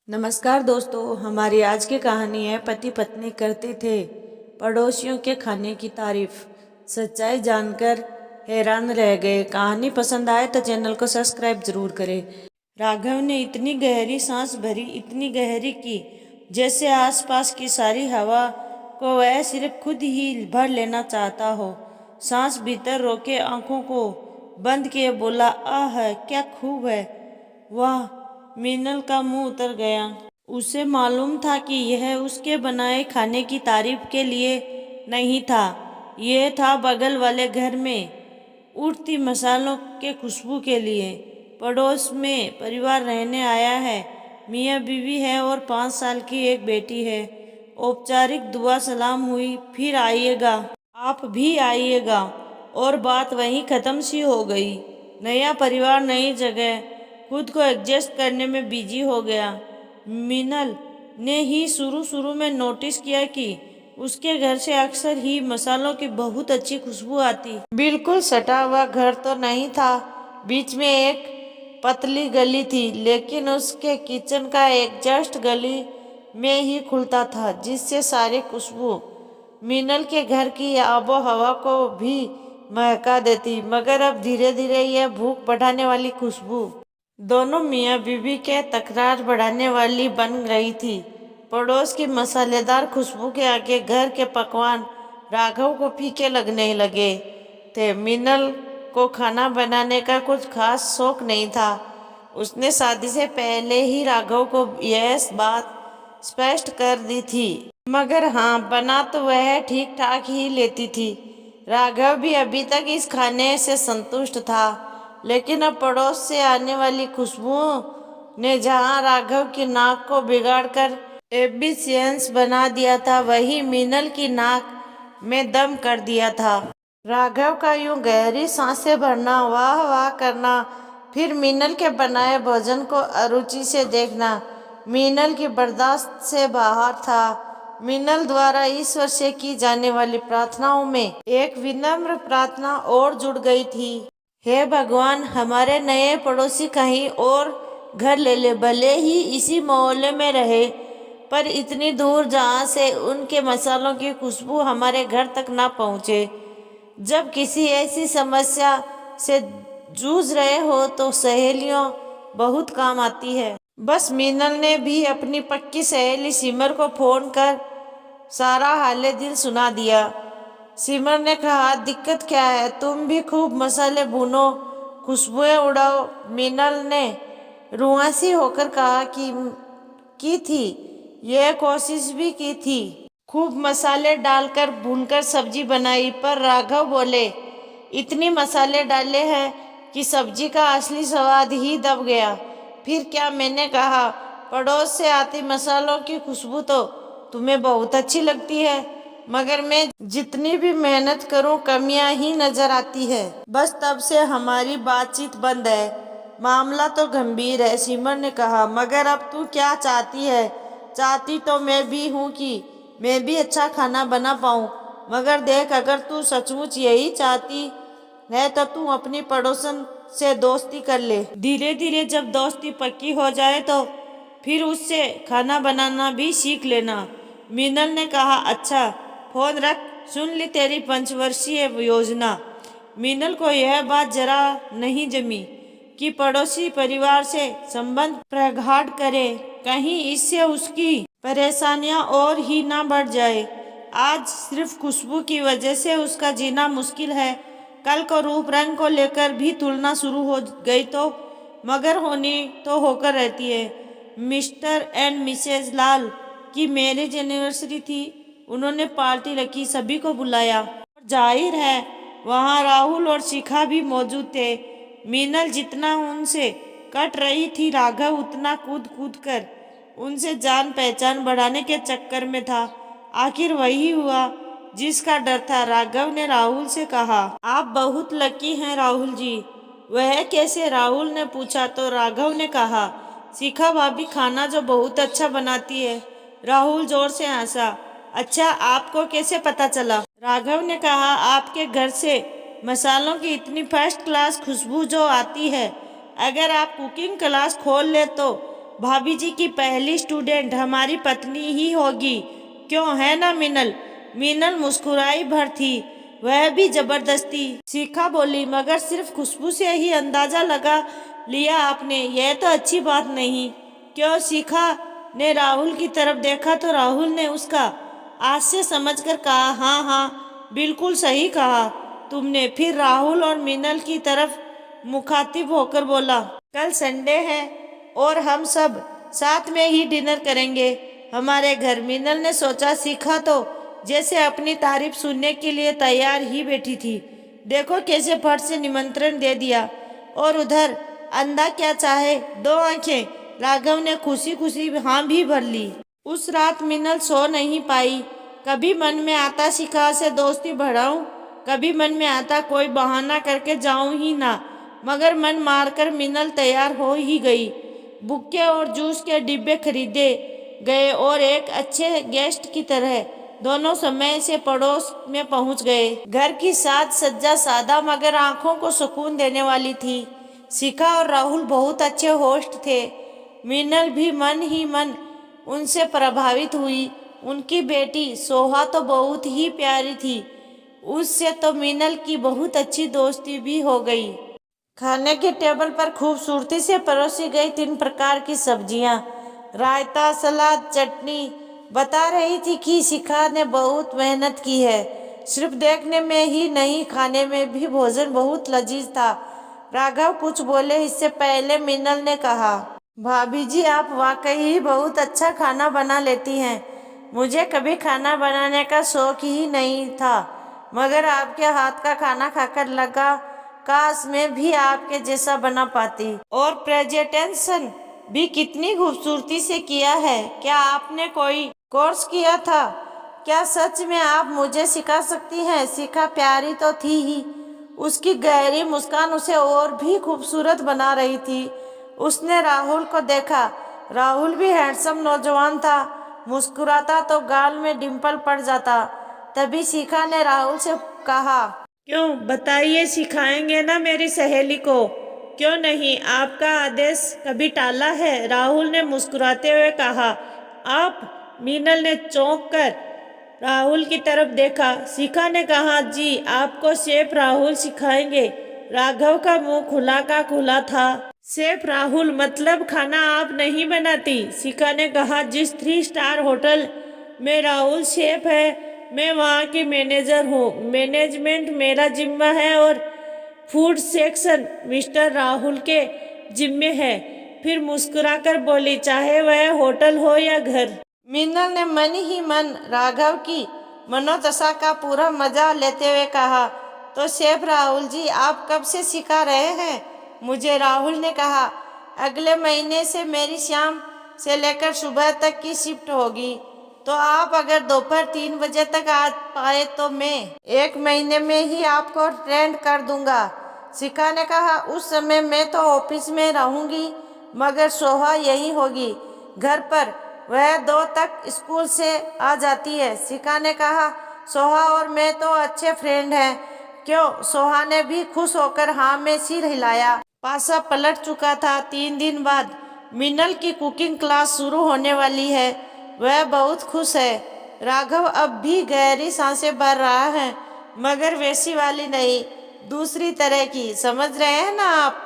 नमस्कार दोस्तों, हमारी आज की कहानी है पति पत्नी करते थे पड़ोसियों के खाने की तारीफ। सच्चाई जानकर हैरान रह गए। कहानी पसंद आए तो चैनल को सब्सक्राइब जरूर करें। राघव ने इतनी गहरी सांस भरी, इतनी गहरी की जैसे आसपास की सारी हवा को वह सिर्फ खुद ही भर लेना चाहता हो। सांस भीतर रोके, आंखों को बंद किए बोला, आह क्या खूब है, वाह। मीनल का मुंह उतर गया। उसे मालूम था कि यह उसके बनाए खाने की तारीफ के लिए नहीं था, यह था बगल वाले घर में उड़ती मसालों के खुशबू के लिए। पड़ोस में परिवार रहने आया है, मियाँ बीवी है और 5 साल की एक बेटी है। औपचारिक दुआ सलाम हुई, फिर आइएगा, आप भी आइएगा, और बात वहीं ख़त्म सी हो गई। नया परिवार, नई जगह, खुद को एडजस्ट करने में बिजी हो गया। मीनल ने ही शुरू में नोटिस किया कि उसके घर से अक्सर ही मसालों की बहुत अच्छी खुशबू आती। बिल्कुल सटा हुआ घर तो नहीं था, बीच में एक पतली गली थी, लेकिन उसके किचन का एग्जॉस्ट गली में ही खुलता था, जिससे सारी खुशबू मीनल के घर की आबो हवा को भी महका देती। मगर अब धीरे धीरे यह भूख बढ़ाने वाली खुशबू दोनों मियाँ बीवी के तकरार बढ़ाने वाली बन रही थी। पड़ोस की मसालेदार खुशबू के आगे घर के पकवान राघव को फीके लगने लगे थे। मीनल को खाना बनाने का कुछ खास शौक नहीं था। उसने शादी से पहले ही राघव को यह बात स्पष्ट कर दी थी, मगर हाँ, बना तो वह ठीक ठाक ही लेती थी। राघव भी अभी तक इस खाने से संतुष्ट था, लेकिन अब पड़ोस से आने वाली खुशबुओं ने जहां राघव की नाक को बिगाड़कर एम्बिशियस बना दिया था, वहीं मीनल की नाक में दम कर दिया था। राघव का यूं गहरी सांसें भरना, वाह वाह करना, फिर मीनल के बनाए भोजन को अरुचि से देखना, मीनल की बर्दाश्त से बाहर था। मीनल द्वारा ईश्वर से की जाने वाली प्रार्थनाओं में एक विनम्र प्रार्थना और जुड़ गई थी। हे भगवान, हमारे नए पड़ोसी कहीं और घर ले ले, भले ही इसी मोहल्ले में रहे, पर इतनी दूर जहाँ से उनके मसालों की खुशबू हमारे घर तक ना पहुँचे। जब किसी ऐसी समस्या से जूझ रहे हो तो सहेलियों बहुत काम आती है। बस मीनल ने भी अपनी पक्की सहेली सिमर को फोन कर सारा हाले दिल सुना दिया। सिमर ने कहा, दिक्कत क्या है, तुम भी खूब मसाले भूनो, खुशबुएं उड़ाओ। मीनल ने रुआसी होकर कहा कि की थी, यह कोशिश भी की थी, खूब मसाले डालकर भूनकर सब्जी बनाई, पर राघव बोले, इतनी मसाले डाले हैं कि सब्जी का असली स्वाद ही दब गया। फिर क्या, मैंने कहा, पड़ोस से आती मसालों की खुशबू तो तुम्हें बहुत अच्छी लगती है, मगर मैं जितनी भी मेहनत करूं कमियां ही नजर आती है। बस तब से हमारी बातचीत बंद है। मामला तो गंभीर है, सिमर ने कहा, मगर अब तू क्या चाहती है? चाहती तो मैं भी हूँ कि मैं भी अच्छा खाना बना पाऊँ, मगर देख, अगर तू सचमुच यही चाहती है तो तू अपनी पड़ोसन से दोस्ती कर ले। धीरे धीरे जब दोस्ती पक्की हो जाए तो फिर उससे खाना बनाना भी सीख लेना। मीनल ने कहा, अच्छा, फोन रख, सुन ली तेरी 5 वर्षीय योजना। मीनल को यह बात जरा नहीं जमी कि पड़ोसी परिवार से संबंध प्रगाढ़ करे, कहीं इससे उसकी परेशानियां और ही ना बढ़ जाए। आज सिर्फ खुशबू की वजह से उसका जीना मुश्किल है, कल को रूप रंग को लेकर भी तुलना शुरू हो गई तो, मगर होनी तो होकर रहती है। मिस्टर एंड मिसेज लाल की मैरिज एनिवर्सरी थी, उन्होंने पार्टी रखी, सभी को बुलाया, और जाहिर है वहाँ राहुल और शिखा भी मौजूद थे। मीनल जितना उनसे कट रही थी, राघव उतना कूद कूद कर उनसे जान पहचान बढ़ाने के चक्कर में था। आखिर वही हुआ जिसका डर था। राघव ने राहुल से कहा, आप बहुत लकी हैं राहुल जी। वह कैसे? राहुल ने पूछा तो राघव ने कहा, शिखा भाभी खाना जो बहुत अच्छा बनाती है। राहुल जोर से हंसा। अच्छा, आपको कैसे पता चला? राघव ने कहा, आपके घर से मसालों की इतनी फर्स्ट क्लास खुशबू जो आती है, अगर आप कुकिंग क्लास खोल ले तो भाभी जी की पहली स्टूडेंट हमारी पत्नी ही होगी, क्यों है ना मीनल। मीनल मुस्कुराई भर थी, वह भी जबरदस्ती। शिखा बोली, मगर सिर्फ खुशबू से ही अंदाजा लगा लिया आपने, यह तो अच्छी बात नहीं। क्यों। शिखा ने राहुल की तरफ देखा तो राहुल ने उसका आज से समझकर कहा, हाँ हाँ बिल्कुल सही कहा तुमने। फिर राहुल और मीनल की तरफ मुखातिब होकर बोला, कल संडे है और हम सब साथ में ही डिनर करेंगे हमारे घर। मीनल ने सोचा, शिखा तो जैसे अपनी तारीफ सुनने के लिए तैयार ही बैठी थी, देखो कैसे फट से निमंत्रण दे दिया। और उधर अंधा क्या चाहे दो आंखें, राघव ने खुशी खुशी हाँ भी भर ली। उस रात मीनल सो नहीं पाई। कभी मन में आता शिखा से दोस्ती बढ़ाऊं, कभी मन में आता कोई बहाना करके जाऊं ही ना, मगर मन मारकर मीनल तैयार हो ही गई। बुक्के और जूस के डिब्बे खरीदे गए और एक अच्छे गेस्ट की तरह दोनों समय से पड़ोस में पहुंच गए। घर की साज सज्जा सादा मगर आंखों को सुकून देने वाली थी। शिखा और राहुल बहुत अच्छे होस्ट थे। मीनल भी मन ही मन उनसे प्रभावित हुई। उनकी बेटी सोहा तो बहुत ही प्यारी थी, उससे तो मीनल की बहुत अच्छी दोस्ती भी हो गई। खाने के टेबल पर खूबसूरती से परोसी गई 3 प्रकार की सब्जियां, रायता, सलाद, चटनी बता रही थी कि शिखा ने बहुत मेहनत की है। सिर्फ देखने में ही नहीं, खाने में भी भोजन बहुत लजीज था। राघव कुछ बोले इससे पहले मीनल ने कहा, भाभी जी आप वाकई ही बहुत अच्छा खाना बना लेती हैं। मुझे कभी खाना बनाने का शौक ही नहीं था, मगर आपके हाथ का खाना खाकर लगा काश मैं भी आपके जैसा बना पाती। और प्रेजेंटेशन भी कितनी खूबसूरती से किया है। क्या आपने कोई कोर्स किया था? क्या सच में आप मुझे सिखा सकती हैं? शिखा प्यारी तो थी ही, उसकी गहरी मुस्कान उसे और भी खूबसूरत बना रही थी। उसने राहुल को देखा। राहुल भी हैंडसम नौजवान था, मुस्कुराता तो गाल में डिम्पल पड़ जाता। तभी शिखा ने राहुल से कहा, क्यों बताइए, सिखाएंगे ना मेरी सहेली को। क्यों नहीं, आपका आदेश कभी टाला है? राहुल ने मुस्कुराते हुए कहा। आप? मीनल ने चौंक कर राहुल की तरफ देखा। शिखा ने कहा, जी आपको शेफ राहुल सिखाएंगे। राघव का मुंह खुला का खुला था। शेफ राहुल मतलब खाना आप नहीं बनाती? शिखा ने कहा, जिस 3 स्टार होटल में राहुल शेफ है मैं वहाँ की मैनेजर हूँ। मैनेजमेंट मेरा जिम्मा है और फूड सेक्शन मिस्टर राहुल के जिम्मे है। फिर मुस्कुराकर बोली, चाहे वह होटल हो या घर। मीनल ने मन ही मन राघव की मनोदशा का पूरा मजा लेते हुए कहा, तो शेफ राहुल जी आप कब से सिखा रहे हैं मुझे? राहुल ने कहा, अगले महीने से मेरी शाम से लेकर सुबह तक की शिफ्ट होगी, तो आप अगर दोपहर 3 बजे तक आ पाए तो मैं 1 महीने में ही आपको ट्रेंड कर दूंगा। शिखा ने कहा, उस समय मैं तो ऑफिस में रहूंगी, मगर सोहा यही होगी घर पर, वह 2 तक स्कूल से आ जाती है। शिखा ने कहा, सोहा और मैं तो अच्छे फ्रेंड हैं। क्यों? सोहा ने भी खुश होकर हाँ में सिर हिलाया। पासा पलट चुका था। 3 दिन बाद मीनल की कुकिंग क्लास शुरू होने वाली है, वह बहुत खुश है। राघव अब भी गहरी सांसें भर रहा है, मगर वैसी वाली नहीं, दूसरी तरह की, समझ रहे हैं ना आप?